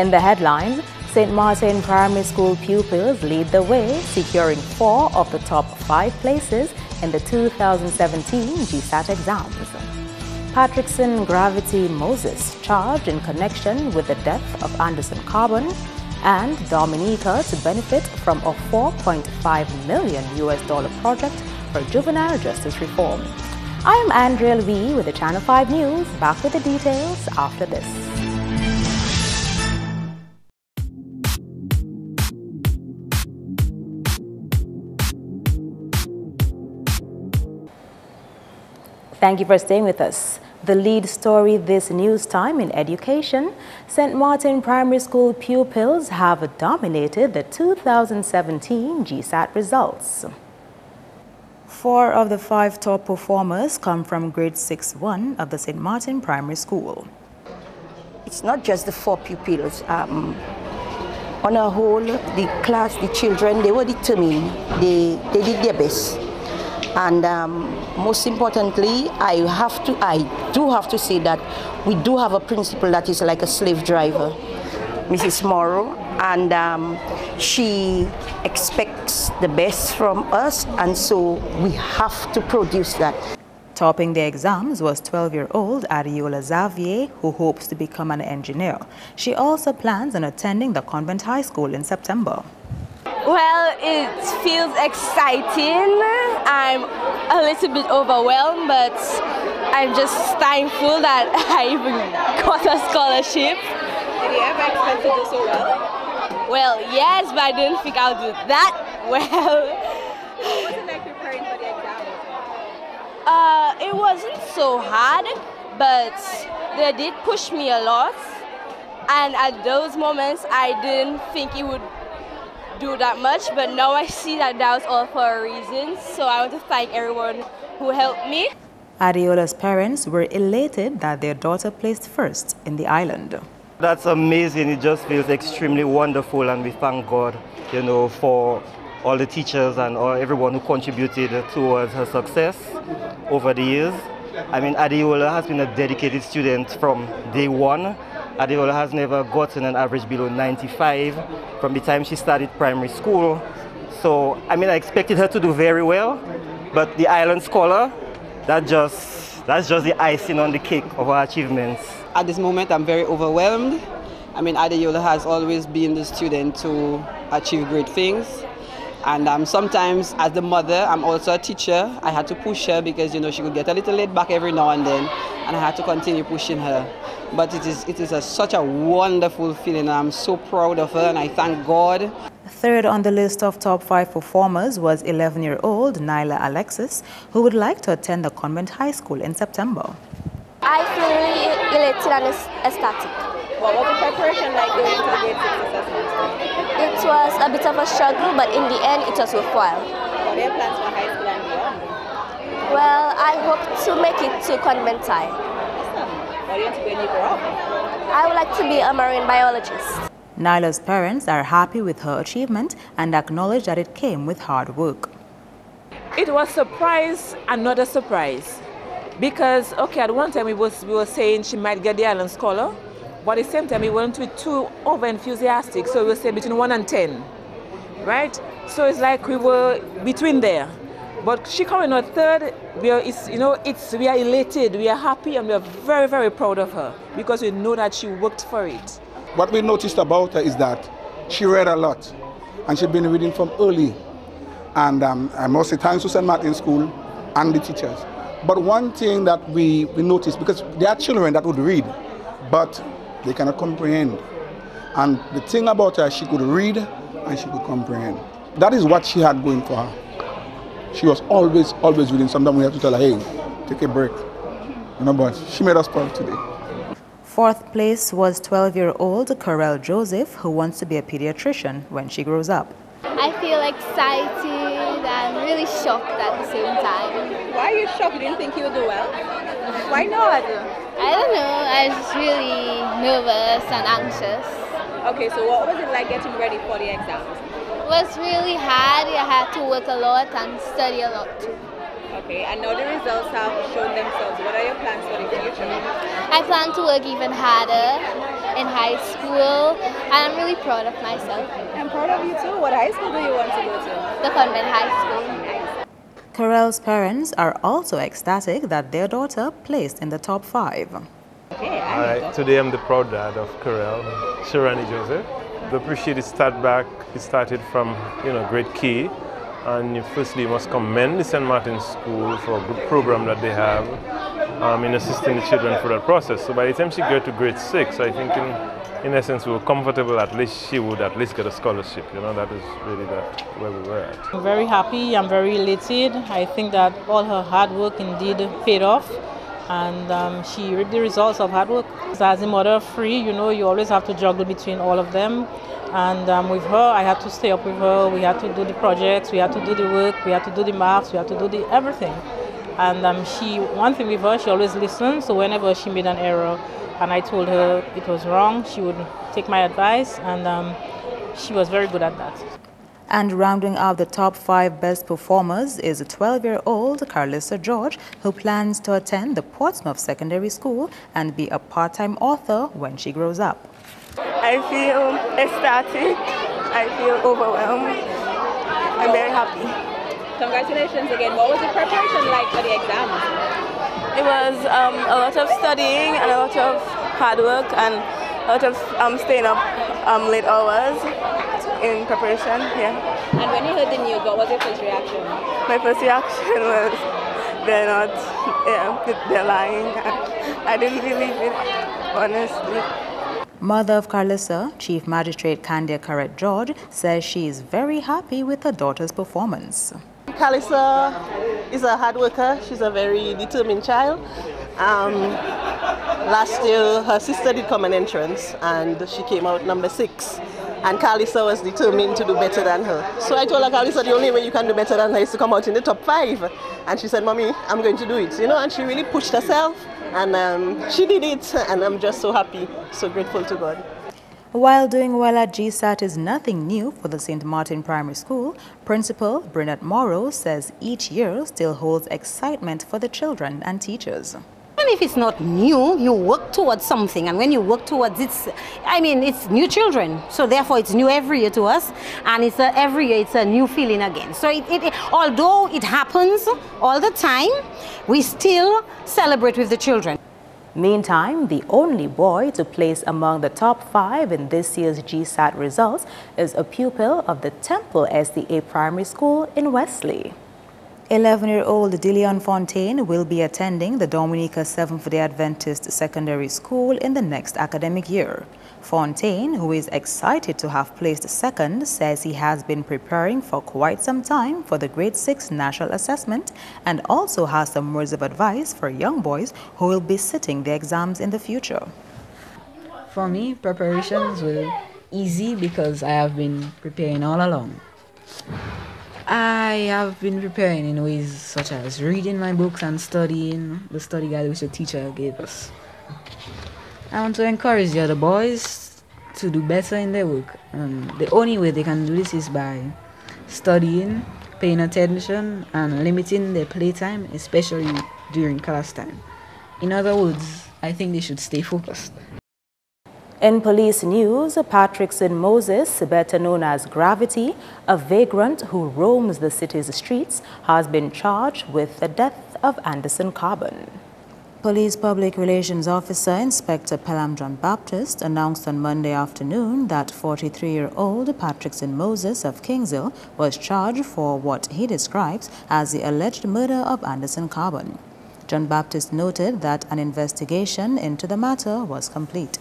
In the headlines, St. Martin Primary School pupils lead the way, securing 4 of the top 5 places in the 2017 GSAT exams. Patrickson Gravity Moses charged in connection with the death of Anderson Carbon, and Dominica to benefit from a $4.5 million project for juvenile justice reform. I am Andrea Levy with the Channel 5 News. Back with the details after this. Thank you for staying with us. The lead story this news time in education, St. Martin Primary School pupils have dominated the 2017 GSAT results. 4 of the 5 top performers come from grade 6-1 of the St. Martin Primary School. It's not just the 4 pupils. On a whole, the class, the children, they were determined. They did their best. And most importantly, I do have to say that we do have a principal that is like a slave driver, Mrs. Morrow, and she expects the best from us, and so we have to produce that. Topping the exams was 12-year-old Adiola Xavier, who hopes to become an engineer. She also plans on attending the convent high school in September. Well, it feels exciting. I'm a little bit overwhelmed, but I'm just thankful that I even got a scholarship. Did you ever expect to do so well? Well, yes, but I didn't think I'll do that well. What was it like preparing for the exam? It wasn't so hard, but they did push me a lot. And at those moments, I didn't think it would do that much, but now I see that that was all for a reason, so I want to thank everyone who helped me. Adiola's parents were elated that their daughter placed first in the island. That's amazing. It just feels extremely wonderful, and we thank God, you know, for all the teachers and everyone who contributed towards her success over the years. I mean, Adiola has been a dedicated student from day one. Adiola has never gotten an average below 95 from the time she started primary school. So, I mean, I expected her to do very well, but the Island Scholar, that's just the icing on the cake of her achievements. At this moment, I'm very overwhelmed. I mean, Adiola has always been the student to achieve great things. And sometimes, as the mother, I'm also a teacher. I had to push her because, you know, she could get a little laid back every now and then, and I had to continue pushing her. But it is such a wonderful feeling. I'm so proud of her, and I thank God. Third on the list of top 5 performers was 11-year-old Nyla Alexis, who would like to attend the convent high school in September. I feel really elated and ecstatic. What was the preparation like going into the grade 6 assessment? It was a bit of a struggle, but in the end, it was worthwhile. What are your plans for high school and beyond? Well, I hope to make it to convent high. What do you want to be when you grow up? I would like to be a marine biologist. Nyla's parents are happy with her achievement and acknowledge that it came with hard work. It was a surprise and not a surprise. Because, okay, at one time we were saying she might get the Island Scholar, but at the same time we weren't too over-enthusiastic, so we were saying between 1 and 10, right? So it's like we were between there. But she coming out third, we are elated, we are happy, and we are very, very proud of her because we know that she worked for it. What we noticed about her is that she read a lot, and she's been reading from early. And I must say thanks to St. Martin's School and the teachers. But one thing that we noticed, because there are children that would read, but they cannot comprehend. And the thing about her, she could read and she could comprehend. That is what she had going for her. She was always reading. Sometimes we have to tell her, hey, take a break. You know, but she made us proud today. Fourth place was 12-year-old Corel Joseph, who wants to be a pediatrician when she grows up. I feel excited and really shocked at the same time. Why are you shocked? You didn't think you would do well? Why not? I don't know. I was just really nervous and anxious. Okay, so what was it like getting ready for the exams? It was really hard. I had to work a lot and study a lot too. Okay. Okay, and now the results have shown themselves. What are your plans for the future? I plan to work even harder in high school, and I'm really proud of myself. I'm proud of you too. What high school do you want to go to? The convent high school. Nice. Karel's parents are also ecstatic that their daughter placed in the top 5. Okay, today I'm the proud dad of Karel, Sharani Joseph. The appreciated start back, it started from grade K, and firstly you must commend the St. Martin's School for a good program that they have in assisting the children through that process. So by the time she got to grade 6, I think in essence we were comfortable, at least she would at least get a scholarship. That is really where we were at. I'm very happy, I'm very elated. I think that all her hard work indeed paid off, and she reaped the results of hard work. As a mother of 3, you always have to juggle between all of them. And with her, I had to stay up with her. We had to do the projects, we had to do the work, we had to do the maths, we had to do everything. And one thing with her, she always listened. So whenever she made an error and I told her it was wrong, she would take my advice, and she was very good at that. And rounding out the top 5 best performers is a 12-year-old Carlissa George, who plans to attend the Portsmouth Secondary School and be a part-time author when she grows up. I feel ecstatic, I feel overwhelmed, I'm very happy. Congratulations again. What was the preparation like for the exam? It was a lot of studying and a lot of hard work and a lot of staying up late hours in preparation, yeah. And when you heard the news, what was your first reaction? My first reaction was, they're lying. I didn't believe it, honestly. Mother of Carlissa, Chief Magistrate Candia Carrett George, says she is very happy with her daughter's performance. Carlissa is a hard worker. She's a very determined child. Last year, her sister did common entrance and she came out number 6. And Carlissa was determined to do better than her. So I told her, Carlissa, the only way you can do better than her is to come out in the top 5. And she said, Mommy, I'm going to do it. And she really pushed herself. And she did it. And I'm just so happy, so grateful to God. While doing well at GSAT is nothing new for the St. Martin Primary School, Principal Bernard Morrow says each year still holds excitement for the children and teachers. Even if it's not new, you work towards something, and when you work towards it, it's new children, so therefore it's new every year to us, and every year it's a new feeling again. So although it happens all the time, we still celebrate with the children. Meantime, the only boy to place among the top 5 in this year's GSAT results is a pupil of the Temple SDA Primary School in Wesley. 11-year-old Dillion Fontaine will be attending the Dominica Seventh-day Adventist Secondary School in the next academic year. Fontaine, who is excited to have placed second, says he has been preparing for quite some time for the Grade 6 National Assessment and also has some words of advice for young boys who will be sitting the exams in the future. For me, preparations were easy because I have been preparing all along. I have been preparing in ways such as reading my books and studying the study guide which the teacher gave us. I want to encourage the other boys to do better in their work. The only way they can do this is by studying, paying attention, and limiting their playtime, especially during class time. In other words, I think they should stay focused. In police news, Patrickson Moses, better known as Gravity, a vagrant who roams the city's streets, has been charged with the death of Anderson Carbon. Police Public Relations Officer Inspector Pelham John Baptist announced on Monday afternoon that 43-year-old Patrickson Moses of Kingshill was charged for what he describes as the alleged murder of Anderson Carbon. John Baptist noted that an investigation into the matter was complete.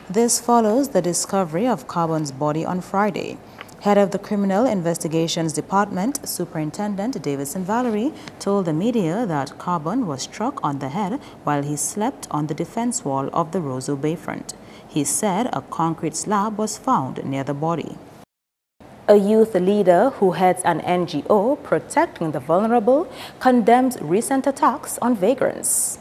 This follows the discovery of Carbon's body on Friday. Head of the Criminal Investigations Department, Superintendent Davison Valerie, told the media that Carbon was struck on the head while he slept on the defense wall of the Roseau Bayfront. He said a concrete slab was found near the body. A youth leader who heads an NGO protecting the vulnerable condemned recent attacks on vagrants.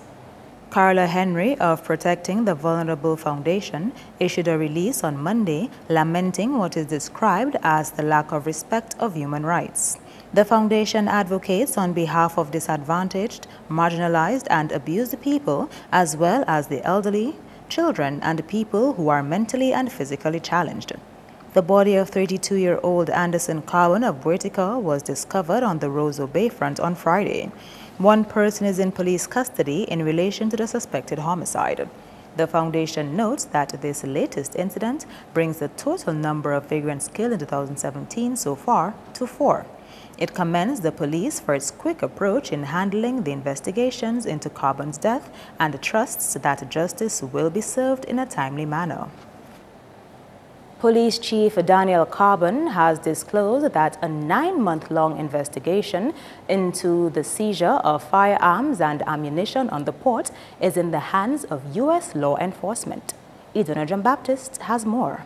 Carla Henry of Protecting the Vulnerable Foundation issued a release on Monday lamenting what is described as the lack of respect of human rights. The foundation advocates on behalf of disadvantaged, marginalized and abused people, as well as the elderly, children and people who are mentally and physically challenged. The body of 32-year-old Anderson Cowan of Vertica was discovered on the Roseau Bayfront on Friday. One person is in police custody in relation to the suspected homicide. The foundation notes that this latest incident brings the total number of vagrants killed in 2017 so far to 4. It commends the police for its quick approach in handling the investigations into Cowan's death and trusts that justice will be served in a timely manner. Police Chief Daniel Cowan has disclosed that a 9-month-long investigation into the seizure of firearms and ammunition on the port is in the hands of U.S. law enforcement. Iduna John-Baptist has more.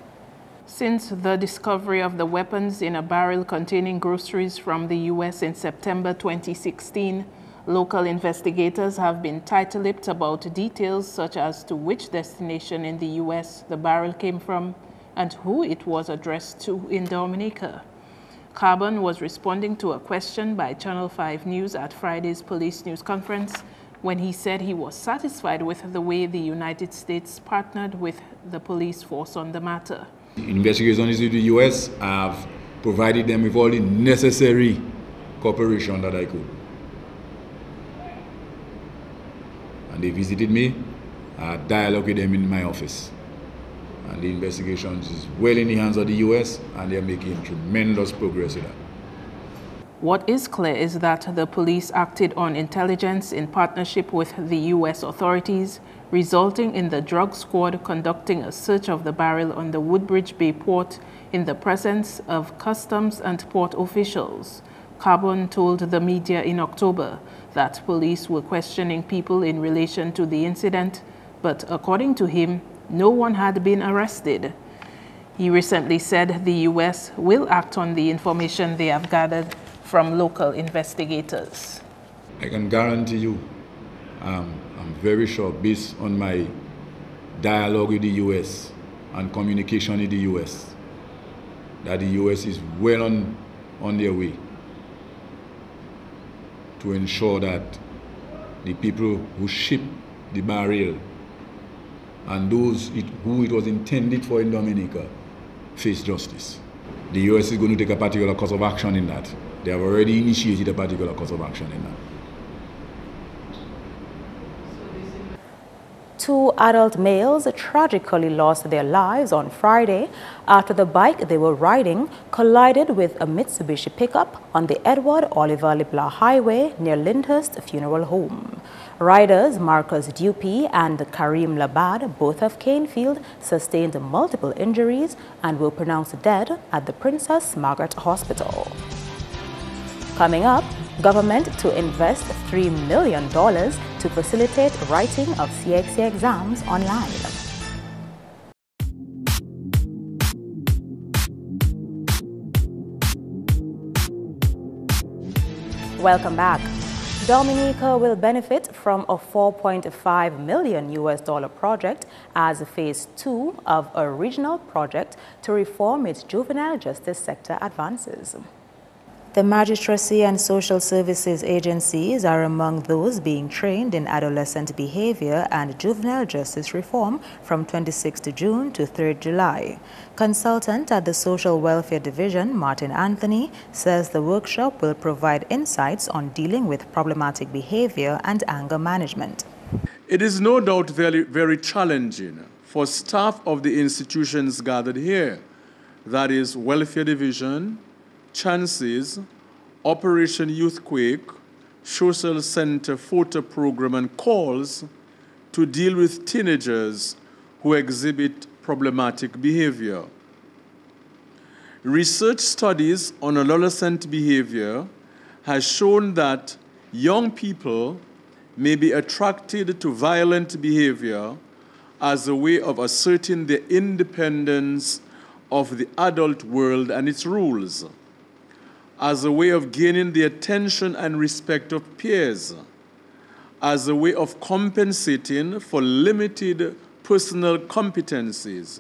Since the discovery of the weapons in a barrel containing groceries from the U.S. in September 2016, local investigators have been tight-lipped about details such as to which destination in the U.S. the barrel came from and who it was addressed to in Dominica. Cowan was responding to a question by Channel 5 News at Friday's police news conference when he said he was satisfied with the way the United States partnered with the police force on the matter. Investigations with the U.S. have provided them with all the necessary cooperation that I could. And they visited me, I had dialogue with them in my office. And the investigations is well in the hands of the U.S. and they're making tremendous progress with that. What is clear is that the police acted on intelligence in partnership with the U.S. authorities, resulting in the drug squad conducting a search of the barrel on the Woodbridge Bay port in the presence of customs and port officials. Cowan told the media in October that police were questioning people in relation to the incident, but according to him, no one had been arrested. He recently said the U.S. will act on the information they have gathered from local investigators. I can guarantee you, I'm very sure, based on my dialogue with the U.S. and communication with the U.S., that the U.S. is well on their way to ensure that the people who ship the barrel and those who it was intended for in Dominica face justice. The U.S. is going to take a particular course of action in that. They have already initiated a particular course of action in that. 2 adult males tragically lost their lives on Friday after the bike they were riding collided with a Mitsubishi pickup on the Edward Oliver Lipla Highway near Lyndhurst Funeral Home. Riders Marcus Dupy and Kareem Labad, both of Canefield, sustained multiple injuries and were pronounced dead at the Princess Margaret Hospital. Coming up, government to invest $3 million to facilitate writing of CXC exams online. Welcome back. Dominica will benefit from a $4.5 million project as phase 2 of a regional project to reform its juvenile justice sector advances. The Magistracy and Social Services agencies are among those being trained in adolescent behavior and juvenile justice reform from 26th June to 3rd July. Consultant at the Social Welfare Division, Martin Anthony, says the workshop will provide insights on dealing with problematic behavior and anger management. It is no doubt very, very challenging for staff of the institutions gathered here, that is Welfare Division, Chances, Operation Youthquake, Social Center Photo Program and calls to deal with teenagers who exhibit problematic behavior. Research studies on adolescent behavior has shown that young people may be attracted to violent behavior as a way of asserting their independence of the adult world and its rules, as a way of gaining the attention and respect of peers, as a way of compensating for limited personal competencies,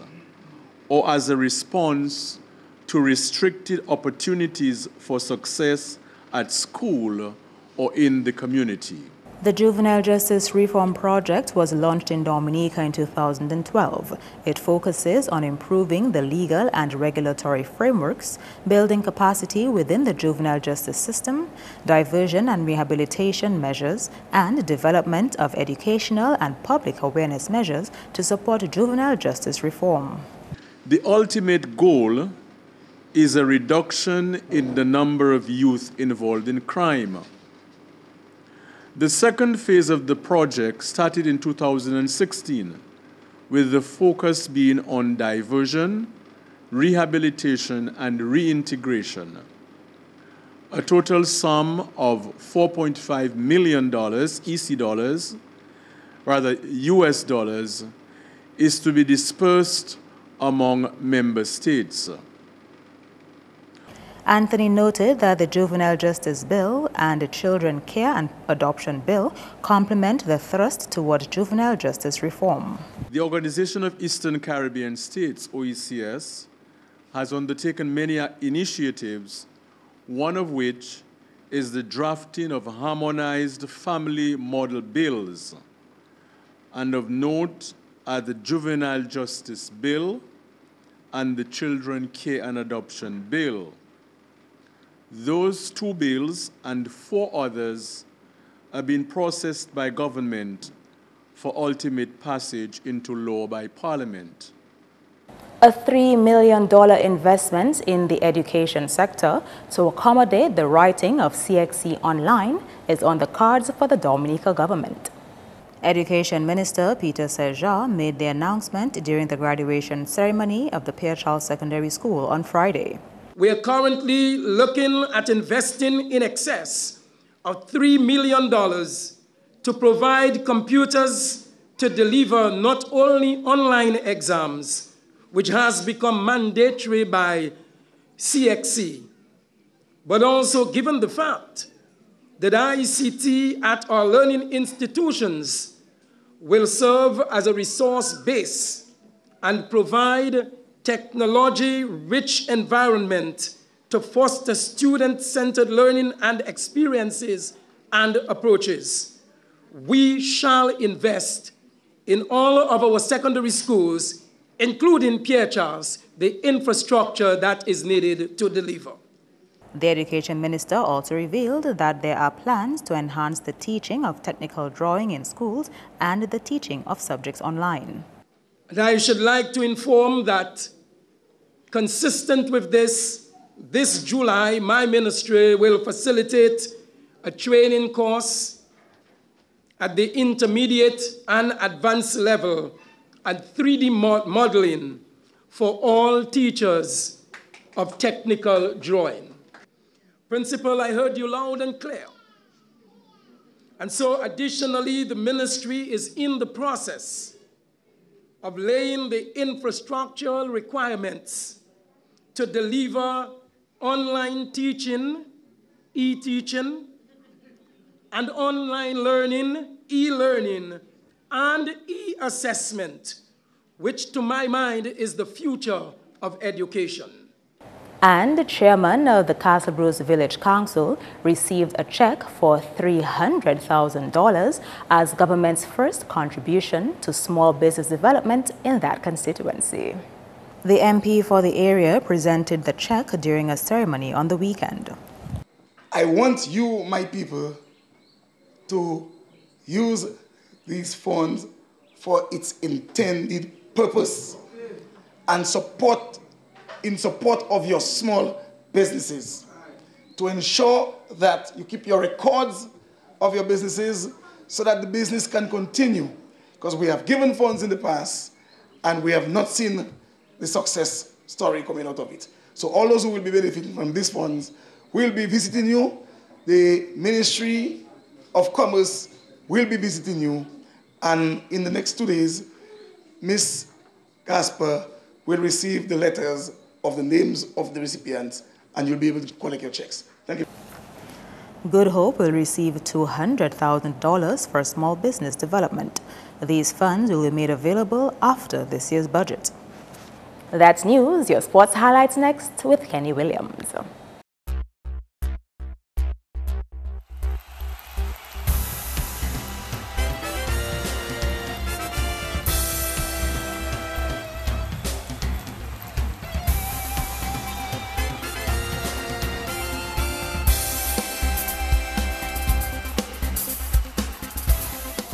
or as a response to restricted opportunities for success at school or in the community. The Juvenile Justice Reform Project was launched in Dominica in 2012. It focuses on improving the legal and regulatory frameworks, building capacity within the juvenile justice system, diversion and rehabilitation measures, and development of educational and public awareness measures to support juvenile justice reform. The ultimate goal is a reduction in the number of youth involved in crime. The second phase of the project started in 2016, with the focus being on diversion, rehabilitation, and reintegration. A total sum of $4.5 million EC dollars, rather US dollars, is to be dispersed among member states. Anthony noted that the Juvenile Justice Bill and the Children Care and Adoption Bill complement the thrust toward juvenile justice reform. The Organization of Eastern Caribbean States, OECS, has undertaken many initiatives, one of which is the drafting of harmonized family model bills. And of note are the Juvenile Justice Bill and the Children Care and Adoption Bill. Those two bills and 4 others have been processed by government for ultimate passage into law by Parliament. A $3 million investment in the education sector to accommodate the writing of CXC online is on the cards for the Dominica government. Education Minister Peter Seizure made the announcement during the graduation ceremony of the Pierre Charles Secondary School on Friday. We are currently looking at investing in excess of $3 million to provide computers to deliver not only online exams, which has become mandatory by CXC, but also given the fact that ICT at our learning institutions will serve as a resource base and provide technology-rich environment to foster student-centered learning and experiences and approaches. We shall invest in all of our secondary schools, including Pierre Charles, the infrastructure that is needed to deliver. The Education Minister also revealed that there are plans to enhance the teaching of technical drawing in schools and the teaching of subjects online. And I should like to inform that, consistent with this July, my ministry will facilitate a training course at the intermediate and advanced level at 3D modeling for all teachers of technical drawing. Principal, I heard you loud and clear. And so additionally, the ministry is in the process of laying the infrastructural requirements to deliver online teaching, e-teaching, and online learning, e-learning, and e-assessment, which to my mind is the future of education. And the chairman of the Castle Bruce Village Council received a check for $300,000 as government's first contribution to small business development in that constituency. The MP for the area presented the check during a ceremony on the weekend. I want you, my people, to use these funds for its intended purpose and in support of your small businesses, to ensure that you keep your records of your businesses so that the business can continue, because we have given funds in the past and we have not seen the success story coming out of it. So all those who will be benefiting from these funds will be visiting you. The Ministry of Commerce will be visiting you, and in the next 2 days, Ms. Gasper will receive the letters of the names of the recipients, and you'll be able to collect your checks. Thank you. Good Hope will receive $200,000 for small business development. These funds will be made available after this year's budget. That's news. Your sports highlights next with Kenny Williams.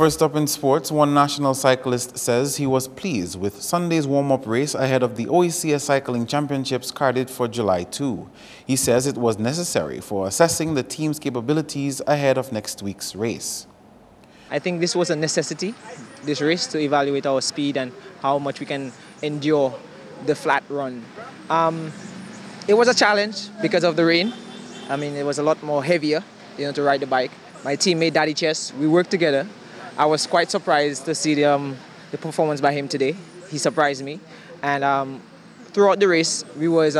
First up in sports, one national cyclist says he was pleased with Sunday's warm-up race ahead of the OECS Cycling Championships carded for July 2. He says it was necessary for assessing the team's capabilities ahead of next week's race. I think this was a necessity, this race, to evaluate our speed and how much we can endure the flat run. It was a challenge because of the rain. I mean, it was a lot more heavier, to ride the bike. My teammate, Daddy Chess, we worked together. I was quite surprised to see the performance by him today. He surprised me. And throughout the race, we was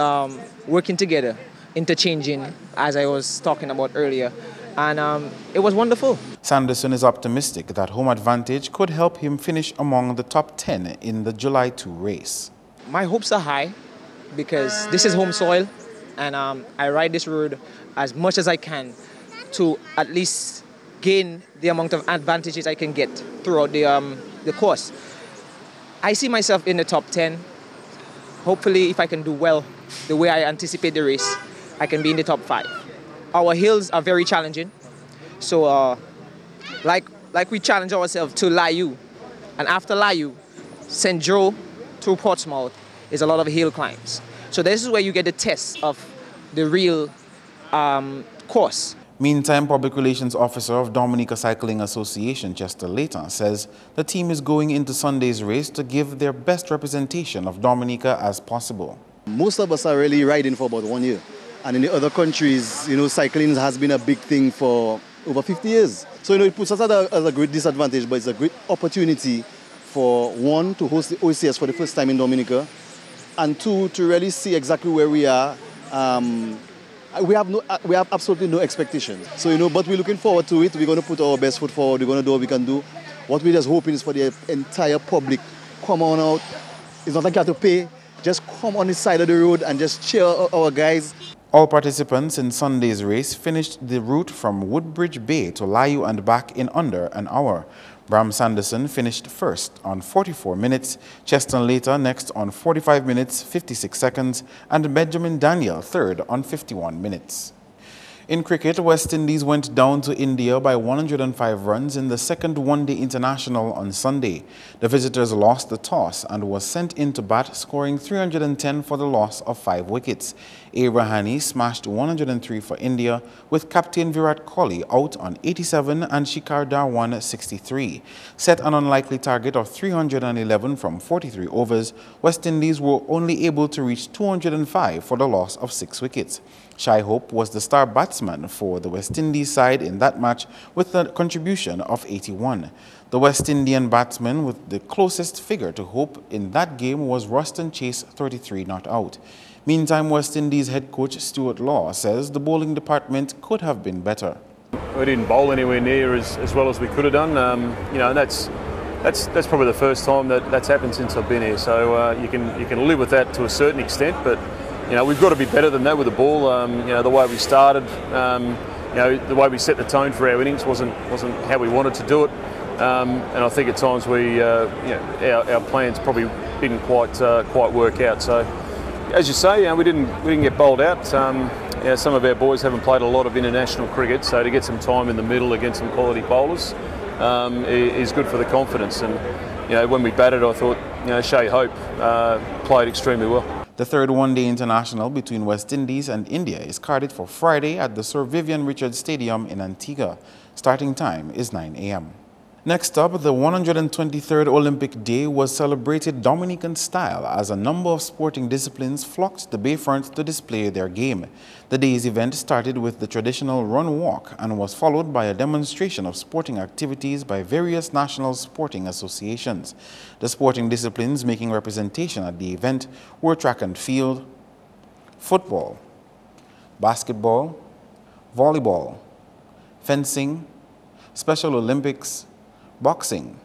working together, interchanging, as I was talking about earlier. And it was wonderful. Sanderson is optimistic that home advantage could help him finish among the top 10 in the July 2 race. My hopes are high because this is home soil, and I ride this road as much as I can to at least gain the amount of advantages I can get throughout the course. I see myself in the top 10. Hopefully, if I can do well the way I anticipate the race, I can be in the top 5. Our hills are very challenging. So like we challenge ourselves to Layu. And after Layu, St. Joe through Portsmouth is a lot of hill climbs. So this is where you get the test of the real course. Meantime, Public Relations Officer of Dominica Cycling Association, Chester Layton, says the team is going into Sunday's race to give their best representation of Dominica as possible. Most of us are really riding for about 1 year. And in the other countries, cycling has been a big thing for over 50 years. So, it puts us at a great disadvantage, but it's a great opportunity for, one, to host the OECS for the first time in Dominica, and two, to really see exactly where we are. We have absolutely no expectations. So, but we're looking forward to it. We're going to put our best foot forward. We're going to do what we can do. What we're just hoping is for the entire public come on out. It's not like you have to pay. Just come on the side of the road and just cheer our guys. All participants in Sunday's race finished the route from Woodbridge Bay to Layu and back in under an hour. Bram Sanderson finished first on 44 minutes, Cheston Later next on 45 minutes 56 seconds, and Benjamin Daniel third on 51 minutes. In cricket, West Indies went down to India by 105 runs in the second one-day international on Sunday. The visitors lost the toss and was sent in to bat, scoring 310 for the loss of 5 wickets. A. Rahane smashed 103 for India, with captain Virat Kohli out on 87 and Shikhar Dhawan 63. Set an unlikely target of 311 from 43 overs, West Indies were only able to reach 205 for the loss of 6 wickets. Shai Hope was the star batsman for the West Indies side in that match with a contribution of 81. The West Indian batsman with the closest figure to Hope in that game was Ruston Chase, 33 not out. Meantime, West Indies head coach Stuart Law says the bowling department could have been better. We didn't bowl anywhere near as well as we could have done. And that's probably the first time that's happened since I've been here. So you can live with that to a certain extent, but we've got to be better than that with the ball. The way we started, the way we set the tone for our innings wasn't how we wanted to do it. And I think at times our plans probably didn't quite work out. So, as you say, we didn't get bowled out. Some of our boys haven't played a lot of international cricket, so to get some time in the middle against some quality bowlers is good for the confidence. And when we batted, I thought Shai Hope played extremely well. The third one-day international between West Indies and India is carded for Friday at the Sir Vivian Richards Stadium in Antigua. Starting time is 9 a.m. Next up, the 123rd Olympic Day was celebrated Dominican style as a number of sporting disciplines flocked the Bayfront to display their game. The day's event started with the traditional run-walk and was followed by a demonstration of sporting activities by various national sporting associations. The sporting disciplines making representation at the event were track and field, football, basketball, volleyball, fencing, Special Olympics, boxing,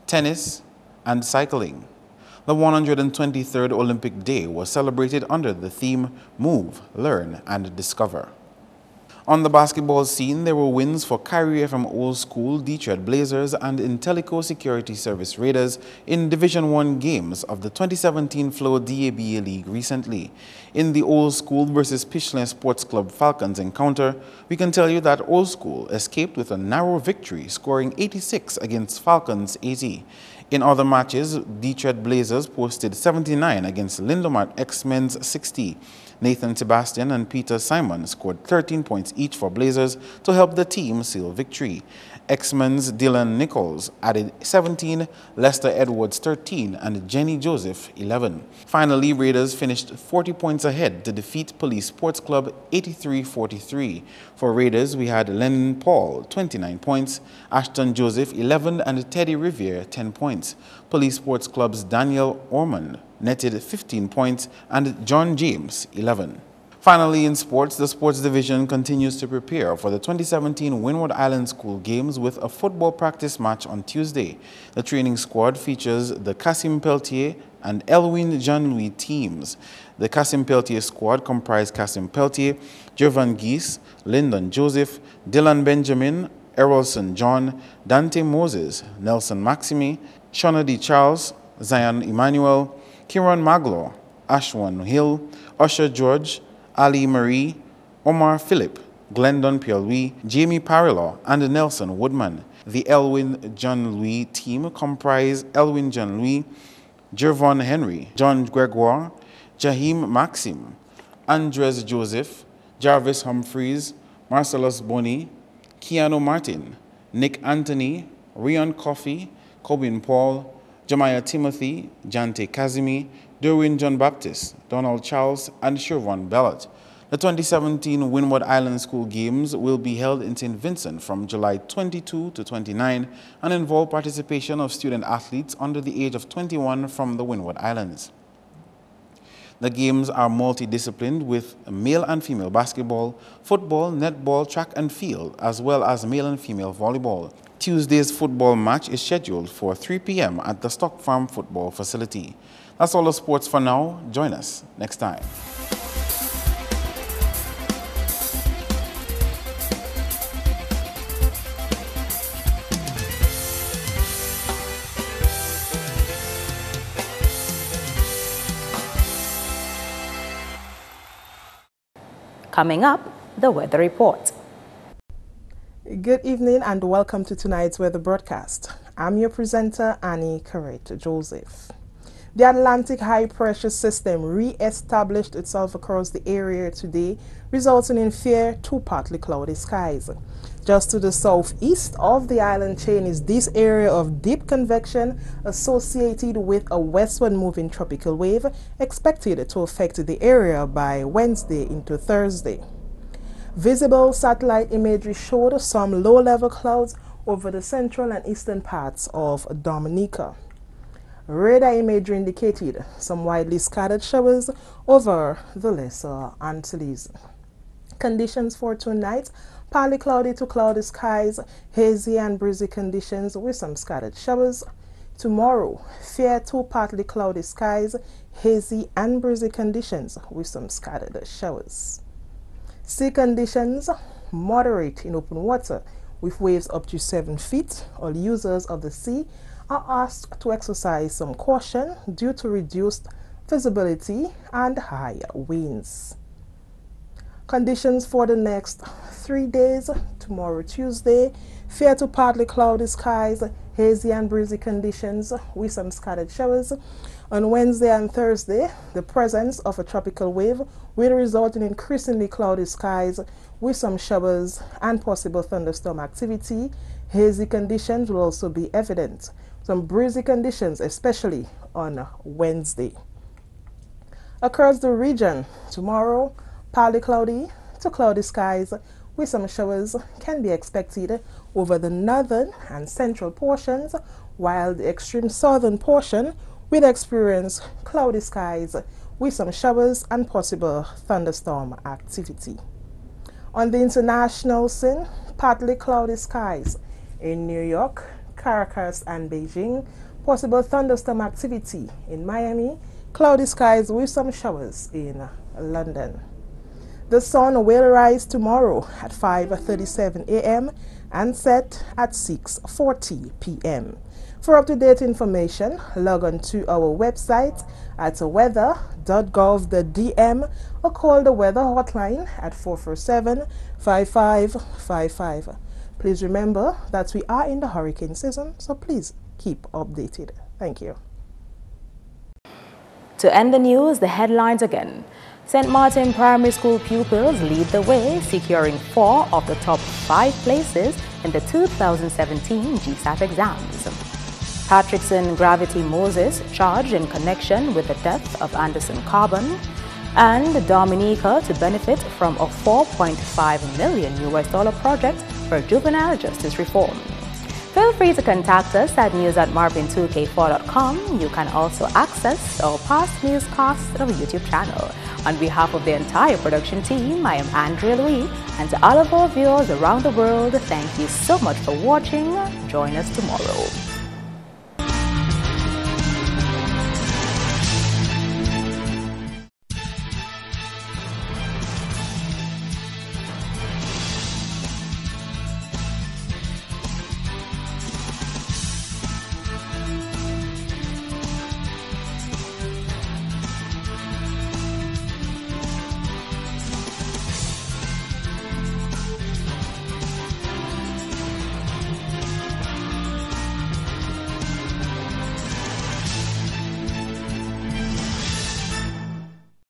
tennis, and cycling. The 123rd Olympic Day was celebrated under the theme Move, Learn, and Discover. On the basketball scene, there were wins for Kyrie FM Old School, Detroit Blazers, and Intellico Security Service Raiders in Division 1 games of the 2017 Flow DABA League recently. In the Old School versus Pichelin Sports Club Falcons encounter, we can tell you that Old School escaped with a narrow victory, scoring 86 against Falcons 80. In other matches, Detroit Blazers posted 79 against Lindomart X-Men's 60. Nathan Sebastian and Peter Simon scored 13 points each for Blazers to help the team seal victory. X-Men's Dylan Nichols added 17, Lester Edwards 13, and Jenny Joseph 11. Finally, Raiders finished 40 points ahead to defeat Police Sports Club 83-43. For Raiders, we had Lennon Paul 29 points, Ashton Joseph 11, and Teddy Riviere 10 points. Police Sports Club's Daniel Ormond netted 15 points, and John James 11. Finally, in sports, the sports division continues to prepare for the 2017 Windward Island School Games with a football practice match on Tuesday. The training squad features the Cassim Peltier and Elwin Jean-Louis teams. The Cassim Peltier squad comprised Cassim Peltier, Jovan Geese, Lyndon Joseph, Dylan Benjamin, Errolson John, Dante Moses, Nelson Maximi, Shauna D. Charles, Zion Emmanuel, Kieran Maglo, Ashwan Hill, Usher George, Ali Marie, Omar Philip, Glendon Pierre-Louis, Jamie Parillo, and Nelson Woodman. The Elwin John-Louis team comprise Elwin John-Louis, Jervon Henry, John Gregoire, Jahim Maxim, Andres Joseph, Jarvis Humphreys, Marcellus Boni, Keanu Martin, Nick Anthony, Rion Coffey, Cobin Paul, Jemiah Timothy, Jante Kazimi, Derwin John Baptist, Donald Charles, and Shervon Bellot. The 2017 Windward Island School Games will be held in St. Vincent from July 22 to 29 and involve participation of student athletes under the age of 21 from the Windward Islands. The games are multidisciplined with male and female basketball, football, netball, track and field, as well as male and female volleyball. Tuesday's football match is scheduled for 3 p.m. at the Stock Farm Football Facility. That's all the sports for now. Join us next time. Coming up, the weather report. Good evening and welcome to tonight's weather broadcast. I'm your presenter, Annie Carrette Joseph. The Atlantic high pressure system re-established itself across the area today, resulting in fair to partly cloudy skies. Just to the southeast of the island chain is this area of deep convection associated with a westward moving tropical wave expected to affect the area by Wednesday into Thursday. Visible satellite imagery showed some low-level clouds over the central and eastern parts of Dominica. Radar imagery indicated some widely scattered showers over the Lesser Antilles. Conditions for tonight: partly cloudy to cloudy skies, hazy and breezy conditions with some scattered showers. Tomorrow, fair to partly cloudy skies, hazy and breezy conditions with some scattered showers. Sea conditions: moderate in open water with waves up to 7 feet. All users of the sea are asked to exercise some caution due to reduced visibility and high winds. Conditions for the next 3 days: tomorrow Tuesday, fair to partly cloudy skies, hazy and breezy conditions with some scattered showers. On Wednesday and Thursday, the presence of a tropical wave will result in increasingly cloudy skies with some showers and possible thunderstorm activity. Hazy conditions will also be evident. Some breezy conditions, especially on Wednesday. Across the region, tomorrow, partly cloudy to cloudy skies with some showers can be expected over the northern and central portions, while the extreme southern portion will experience cloudy skies with some showers and possible thunderstorm activity. On the international scene, partly cloudy skies in New York, Caracas and Beijing, possible thunderstorm activity in Miami, cloudy skies with some showers in London. The sun will rise tomorrow at 5:37 a.m. and set at 6:40 p.m. For up-to-date information, log on to our website at weather.gov.dm or call the weather hotline at 447-5555. Please remember that we are in the hurricane season, so please keep updated. Thank you. To end the news, the headlines again. St. Martin Primary School pupils lead the way, securing 4 of the top 5 places in the 2017 GSAT exams. Patrickson Gravity Moses charged in connection with the death of Anderson Carbon, and Dominica to benefit from a $4.5 million project for juvenile justice reform. Feel free to contact us at news@marpin2k4.com. You can also access our past newscasts on our YouTube channel. On behalf of the entire production team, I am Andrea Louis, and to all of our viewers around the world, thank you so much for watching. Join us tomorrow.